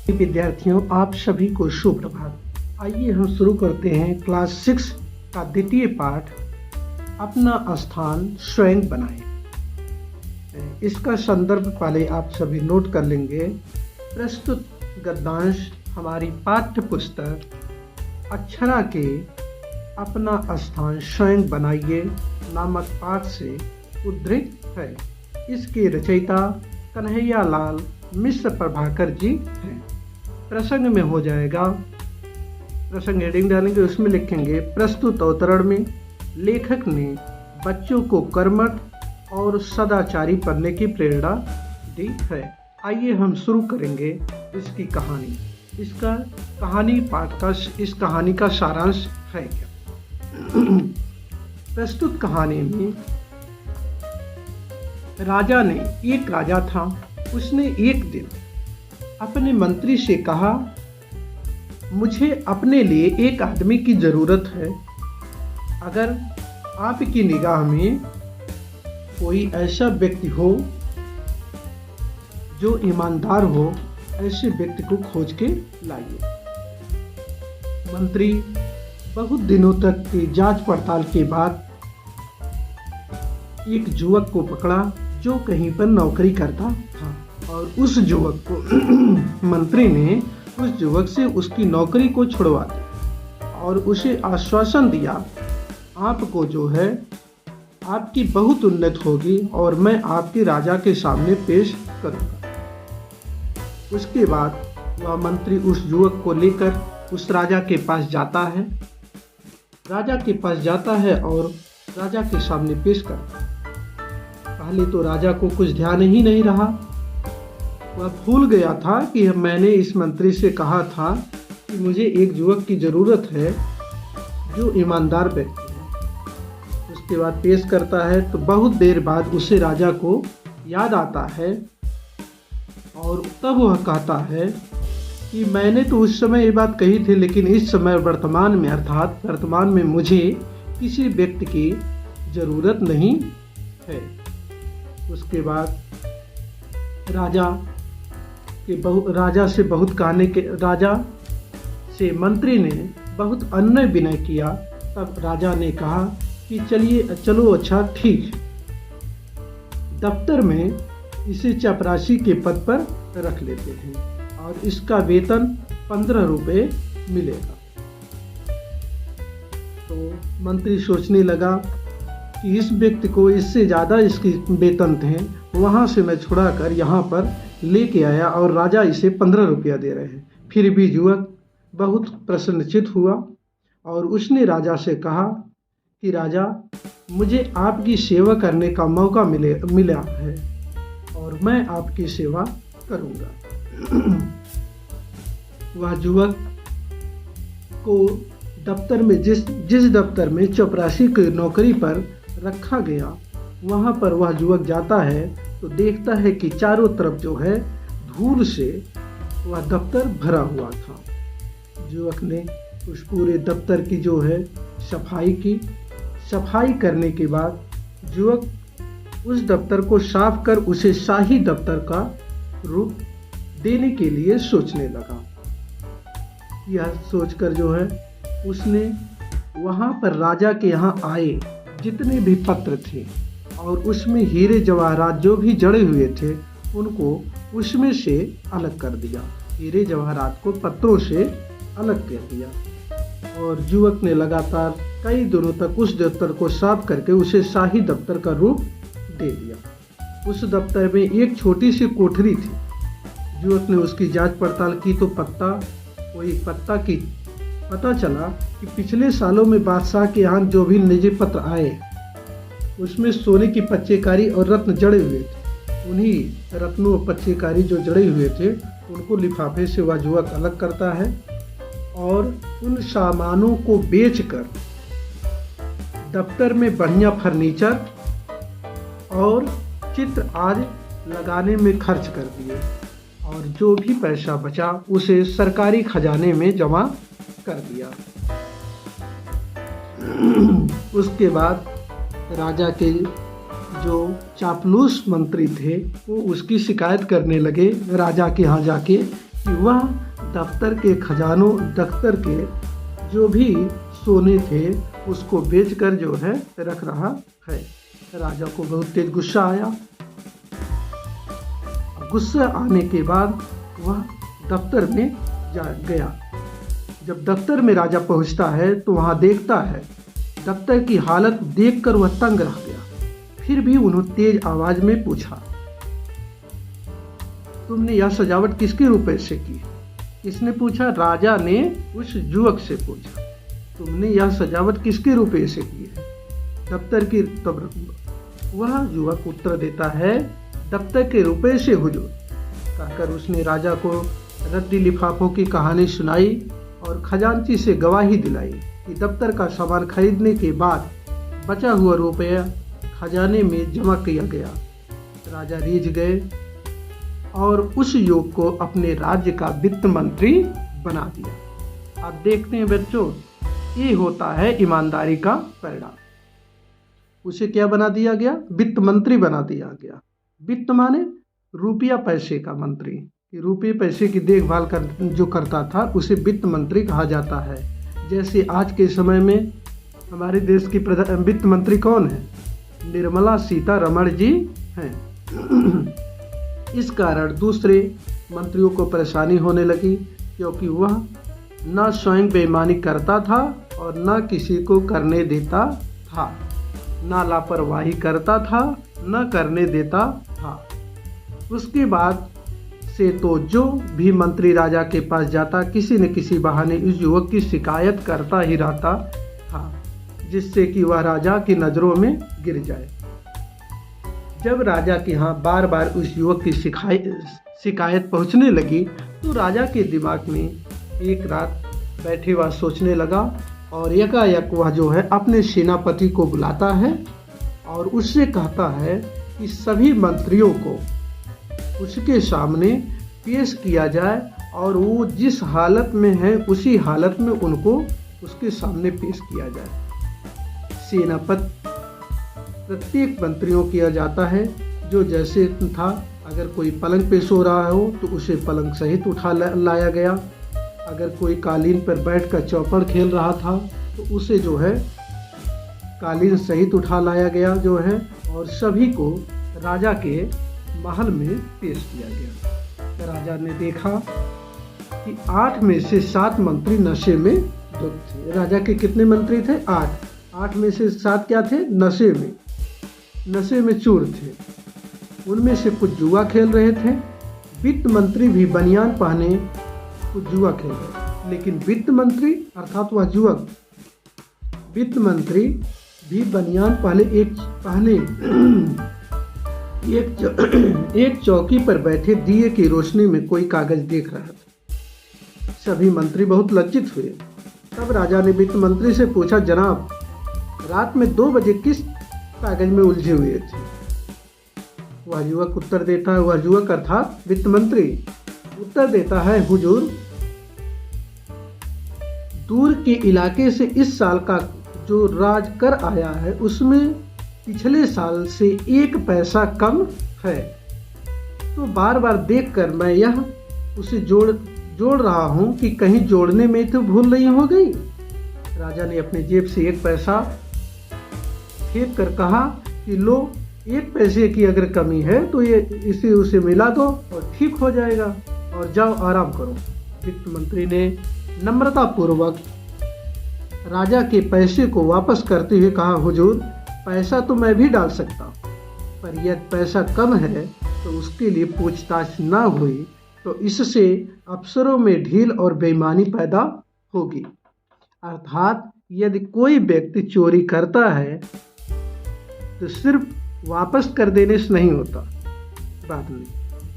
विद्यार्थियों, आप सभी को सुप्रभात। आइए हम शुरू करते हैं क्लास 6 का द्वितीय पाठ, अपना स्थान स्वयं बनाएं। इसका संदर्भ पहले आप सभी नोट कर लेंगे। प्रस्तुत गद्यांश हमारी पाठ्य पुस्तक अक्षरा के अपना स्थान स्वयं बनाइए नामक पाठ से उद्धृत है। इसके रचयिता कन्हैया लाल मिश्र प्रभाकर जी हैं। प्रसंग में हो जाएगा, प्रसंग हेडिंग डालेंगे, उसमें लिखेंगे प्रस्तुत अवतरण में लेखक ने बच्चों को कर्मठ और सदाचारी बनने की प्रेरणा दी है। आइए हम शुरू करेंगे इसकी कहानी। इसका कहानी पाठ का इस कहानी का सारांश है क्या। प्रस्तुत कहानी में एक राजा था। उसने एक दिन अपने मंत्री से कहा, मुझे अपने लिए एक आदमी की जरूरत है। अगर आपकी निगाह में कोई ऐसा व्यक्ति हो जो ईमानदार हो, ऐसे व्यक्ति को खोज के लाइए। मंत्री बहुत दिनों तक की जांच पड़ताल के बाद एक युवक को पकड़ा जो कहीं पर नौकरी करता था, और उस युवक को मंत्री ने उस युवक से उसकी नौकरी को छुड़वा दी और उसे आश्वासन दिया, आपको जो है आपकी बहुत उन्नति होगी और मैं आपके राजा के सामने पेश करूंगा। उसके बाद वह मंत्री उस युवक को लेकर उस राजा के पास जाता है। राजा के पास जाता है और राजा के सामने पेश करता है। पहले तो राजा को कुछ ध्यान ही नहीं रहा। वह भूल गया था कि मैंने इस मंत्री से कहा था कि मुझे एक युवक की ज़रूरत है जो ईमानदार व्यक्ति है। उसके बाद पेश करता है तो बहुत देर बाद उसे राजा को याद आता है और तब वह कहता है कि मैंने तो उस समय ये बात कही थी, लेकिन इस समय वर्तमान में अर्थात वर्तमान में मुझे किसी व्यक्ति की ज़रूरत नहीं है। उसके बाद राजा से मंत्री ने बहुत अन्य विनय किया। तब राजा ने कहा कि चलो अच्छा ठीक, दफ्तर में इसे चपरासी के पद पर रख लेते हैं और इसका वेतन 15 रुपये मिलेगा। तो मंत्री सोचने लगा कि इस व्यक्ति को इससे ज़्यादा इसकी वेतन थे, वहाँ से मैं छुड़ा कर यहाँ पर लेके आया और राजा इसे 15 रुपया दे रहे हैं। फिर भी युवक बहुत प्रसन्नचित हुआ और उसने राजा से कहा कि राजा, मुझे आपकी सेवा करने का मौका मिला है और मैं आपकी सेवा करूँगा। वह युवक को दफ्तर में जिस दफ्तर में चपरासी की नौकरी पर रखा गया, वहाँ पर वह युवक जाता है तो देखता है कि चारों तरफ जो है धूल से वह दफ्तर भरा हुआ था। युवक ने उस पूरे दफ्तर की जो है सफाई करने के बाद युवक उस दफ्तर को साफ कर उसे शाही दफ्तर का रूप देने के लिए सोचने लगा। यह सोचकर जो है उसने वहाँ पर राजा के यहाँ आए जितने भी पत्र थे और उसमें हीरे जवाहरात जो भी जड़े हुए थे उनको उसमें से अलग कर दिया। हीरे जवाहरात को पत्रों से अलग कर दिया और युवक ने लगातार कई दिनों तक उस दफ्तर को साफ करके उसे शाही दफ्तर का रूप दे दिया। उस दफ्तर में एक छोटी सी कोठरी थी। युवक ने उसकी जांच पड़ताल की तो पता चला कि पिछले सालों में बादशाह के यहाँ जो भी निजी पत्र आए उसमें सोने की पच्चेकारी और रत्न जड़े हुए थे। उन्हीं रत्नों और पच्चेकारी जो जड़े हुए थे उनको लिफाफे से वह युवक अलग करता है और उन सामानों को बेचकर दफ्तर में बढ़िया फर्नीचर और चित्र आदि लगाने में खर्च कर दिए और जो भी पैसा बचा उसे सरकारी खजाने में जमा कर दिया। उसके बाद राजा के जो चापलूस मंत्री थे वो उसकी शिकायत करने लगे राजा के यहाँ जाके कि वह दफ्तर के जो भी सोने थे उसको बेचकर जो है रख रहा है। राजा को बहुत तेज गुस्सा आया। गुस्सा आने के बाद वह दफ्तर में गया। जब दफ्तर में राजा पहुंचता है तो वहां देखता है, दफ्तर की हालत देखकर वह तंग रह गया। फिर भी उन्होंने तेज आवाज में पूछा, तुमने यह सजावट किसके रुपए से की? किसने पूछा? राजा ने उस युवक से पूछा, तुमने यह सजावट किसके रुपए से की है? दफ्तर की। तब वह युवक उत्तर देता है, दफ्तर के रुपए से हुजूर। कहकर उसने राजा को रद्दी लिफाफों की कहानी सुनाई और खजांची से गवाही दिलाई कि दफ्तर का सामान खरीदने के बाद बचा हुआ रुपया खजाने में जमा किया गया। राजा रीझ गए और उस युवक को अपने राज्य का वित्त मंत्री बना दिया। अब देखते हैं बच्चों, ये होता है ईमानदारी का परिणाम। उसे क्या बना दिया गया? वित्त मंत्री बना दिया गया। वित्त माने रुपया पैसे का मंत्री, रुपये पैसे की देखभाल जो करता था उसे वित्त मंत्री कहा जाता है। जैसे आज के समय में हमारे देश की वित्त मंत्री कौन है? निर्मला सीतारमण जी हैं। इस कारण दूसरे मंत्रियों को परेशानी होने लगी, क्योंकि वह न स्वयं बेईमानी करता था और न किसी को करने देता था, न लापरवाही करता था न करने देता था। उसके बाद से तो जो भी मंत्री राजा के पास जाता, किसी न किसी बहाने उस युवक की शिकायत करता ही रहता था, जिससे कि वह राजा की नज़रों में गिर जाए। जब राजा के यहाँ बार बार उस युवक की शिकायत पहुँचने लगी तो राजा के दिमाग में एक रात बैठे वह सोचने लगा और एकाएक वह जो है अपने सेनापति को बुलाता है और उससे कहता है कि सभी मंत्रियों को उसके सामने पेश किया जाए और वो जिस हालत में है उसी हालत में उनको उसके सामने पेश किया जाए। सेनापति प्रत्येक मंत्रियों किया जाता है जो जैसे था। अगर कोई पलंग पे सो रहा हो तो उसे पलंग सहित उठा लाया गया। अगर कोई कालीन पर बैठकर चौपड़ खेल रहा था तो उसे जो है कालीन सहित उठा लाया गया जो है, और सभी को राजा के महल में पेश किया गया। राजा ने देखा कि 8 में से 7 मंत्री नशे में धुत थे। राजा के कितने मंत्री थे? 8 में से 7 क्या थे? नशे में चूर थे। उनमें से कुछ जुआ खेल रहे थे। वित्त मंत्री भी बनियान पहने कुछ जुआ खेल रहे, लेकिन वित्त मंत्री अर्थात वह युवक, वित्त मंत्री भी बनियान पहने एक चौकी पर बैठे दिए की रोशनी में कोई कागज देख रहा था। सभी मंत्री बहुत लज्जित हुए। तब राजा ने वित्त मंत्री से पूछा, जनाब, रात में 2 बजे किस कागज में उलझे हुए थे? वह युवक उत्तर देता है, वह युवक अर्थात वित्त मंत्री उत्तर देता है, हुजूर, दूर के इलाके से इस साल का जो राज कर आया है उसमें पिछले साल से 1 पैसा कम है। तो बार बार देखकर मैं यह उसे जोड़ रहा हूँ कि कहीं जोड़ने में तो भूल नहीं हो गई। राजा ने अपने जेब से 1 पैसा फेंक कर कहा कि लो, 1 पैसे की अगर कमी है तो ये इसे उसे मिला दो और ठीक हो जाएगा, और जाओ आराम करो। वित्त मंत्री ने नम्रतापूर्वक राजा के पैसे को वापस करते हुए कहा, हुजूर, पैसा तो मैं भी डाल सकता हूँ, पर यदि पैसा कम है तो उसके लिए पूछताछ ना हुई तो इससे अफसरों में ढील और बेईमानी पैदा होगी। अर्थात यदि कोई व्यक्ति चोरी करता है तो सिर्फ वापस कर देने से नहीं होता बाद में,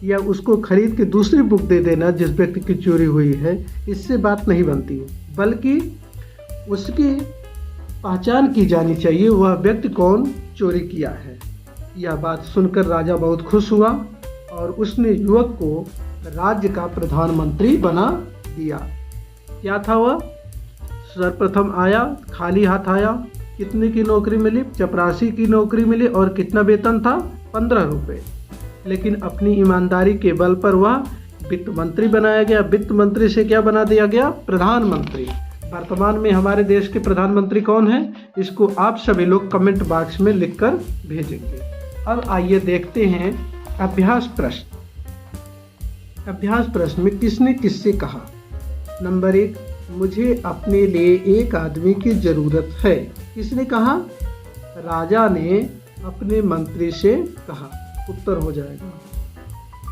या उसको खरीद के दूसरी बुक दे देना जिस व्यक्ति की चोरी हुई है, इससे बात नहीं बनती है, बल्कि उसकी पहचान की जानी चाहिए, वह व्यक्ति कौन चोरी किया है। यह बात सुनकर राजा बहुत खुश हुआ और उसने युवक को राज्य का प्रधानमंत्री बना दिया। क्या था वह? सर्वप्रथम आया, खाली हाथ आया। कितने की नौकरी मिली? चपरासी की नौकरी मिली। और कितना वेतन था? 15 रुपये। लेकिन अपनी ईमानदारी के बल पर वह वित्त मंत्री बनाया गया। वित्त मंत्री से क्या बना दिया गया? प्रधानमंत्री। वर्तमान में हमारे देश के प्रधानमंत्री कौन हैं? इसको आप सभी लोग कमेंट बॉक्स में लिखकर भेजेंगे। अब आइए देखते हैं अभ्यास प्रश्न। अभ्यास प्रश्न में किसने किससे कहा? नंबर 1, मुझे अपने लिए एक आदमी की जरूरत है। किसने कहा? राजा ने अपने मंत्री से कहा। उत्तर हो जाएगा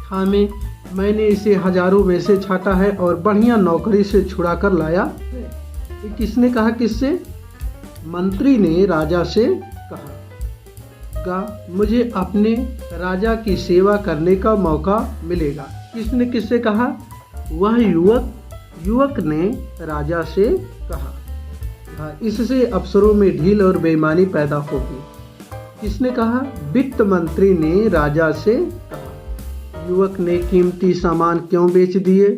हाँ में, मैंने इसे हजारों में से छाटा है और बढ़िया नौकरी से छुड़ा कर लाया है। ये किसने कहा? किससे? मंत्री ने राजा से कहा। मुझे अपने राजा की सेवा करने का मौका मिलेगा। किसने किससे कहा? वह युवक ने राजा से कहा। इससे अफसरों में ढील और बेईमानी पैदा होगी। किसने कहा? वित्त मंत्री ने राजा से कहा। युवक ने कीमती सामान क्यों बेच दिए?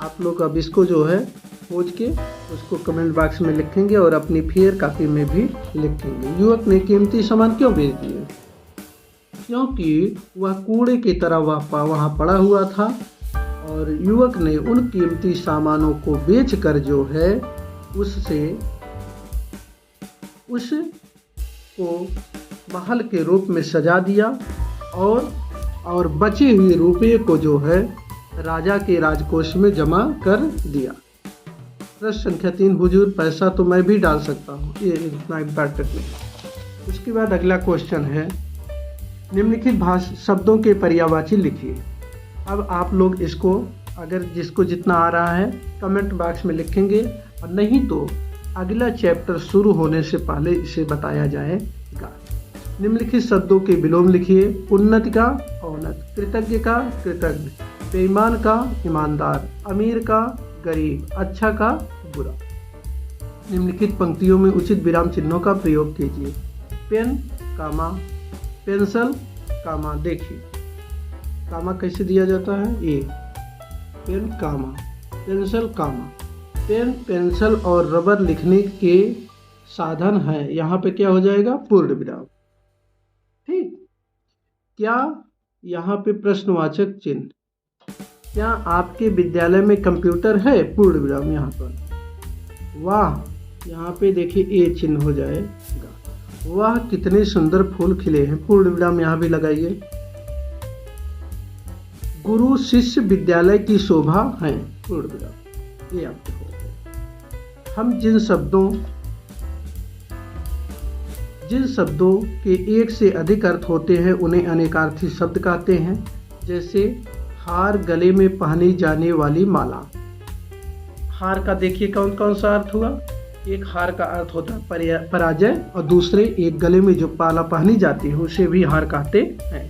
आप लोग अब इसको जो है खोज के उसको कमेंट बॉक्स में लिखेंगे और अपनी फेयर कॉपी में भी लिखेंगे। युवक ने कीमती सामान क्यों बेच दिए? क्योंकि वह कूड़े की तरह वहाँ पड़ा हुआ था और युवक ने उन कीमती सामानों को बेचकर जो है उसको महल के रूप में सजा दिया और बचे हुए रुपये को जो है राजा के राजकोष में जमा कर दिया। प्रश्न संख्या 3, हुजूर पैसा तो मैं भी डाल सकता हूँ। ये इतना इम्पोर्टेंट नहीं। उसके बाद अगला क्वेश्चन है, निम्नलिखित शब्दों के पर्यायवाची लिखिए। अब आप लोग इसको अगर जिसको जितना आ रहा है कमेंट बॉक्स में लिखेंगे और नहीं तो अगला चैप्टर शुरू होने से पहले इसे बताया जाएगा। निम्नलिखित शब्दों के विलोम लिखिए। उन्नति का औन्नत, कृतज्ञ का कृतज्ञ, बेईमान का ईमानदार, अमीर का गरीब, अच्छा का बुरा। निम्नलिखित पंक्तियों में उचित विराम चिन्हों का प्रयोग कीजिए। पेन कामा, पेंसिल कामा। देखिए कामा कैसे दिया जाता है? ये पेन कामा, पेंसिल कामा। पेन, पेंसिल और रबर लिखने के साधन है। यहाँ पे क्या हो जाएगा? पूर्ण विराम। ठीक। क्या यहाँ पे प्रश्नवाचक चिन्ह? क्या आपके विद्यालय में कंप्यूटर है? पूर्ण विराम यहाँ पर। वाह, यहाँ पे देखिए ए चिन्ह हो जाएगा। वाह कितने सुंदर फूल खिले हैं। पूर्ण विराम यहाँ भी लगाइए। गुरु शिष्य विद्यालय की शोभा है। पूर्ण विराम। ये आपके हो गए। हम जिन शब्दों के एक से अधिक अर्थ होते हैं उन्हें अनेकार्थी शब्द कहते हैं। जैसे हार, गले में पहनी जाने वाली माला। हार का देखिए कौन कौन सा अर्थ हुआ? एक हार का अर्थ होता है पराजय और दूसरे एक गले में जो माला पहनी जाती है उसे भी हार कहते हैं।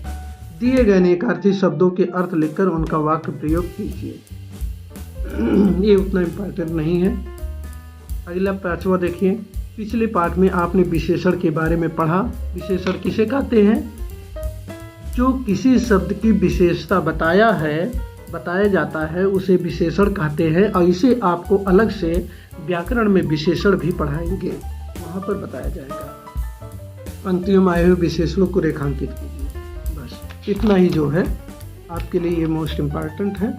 दिए गए अनेकार्थी शब्दों के अर्थ लिखकर उनका वाक्य प्रयोग कीजिए। ये उतना इम्पोर्टेंट नहीं है। अगला 5वां देखिए। पिछले पाठ में आपने विशेषण के बारे में पढ़ा। विशेषण किसे कहते हैं? जो किसी शब्द की विशेषता बताया जाता है उसे विशेषण कहते हैं और इसे आपको अलग से व्याकरण में विशेषण भी पढ़ाएंगे, वहाँ पर बताया जाएगा। पंक्तियों में आए हुए विशेषणों को रेखांकित कीजिए। बस इतना ही जो है आपके लिए ये मोस्ट इम्पॉर्टेंट है।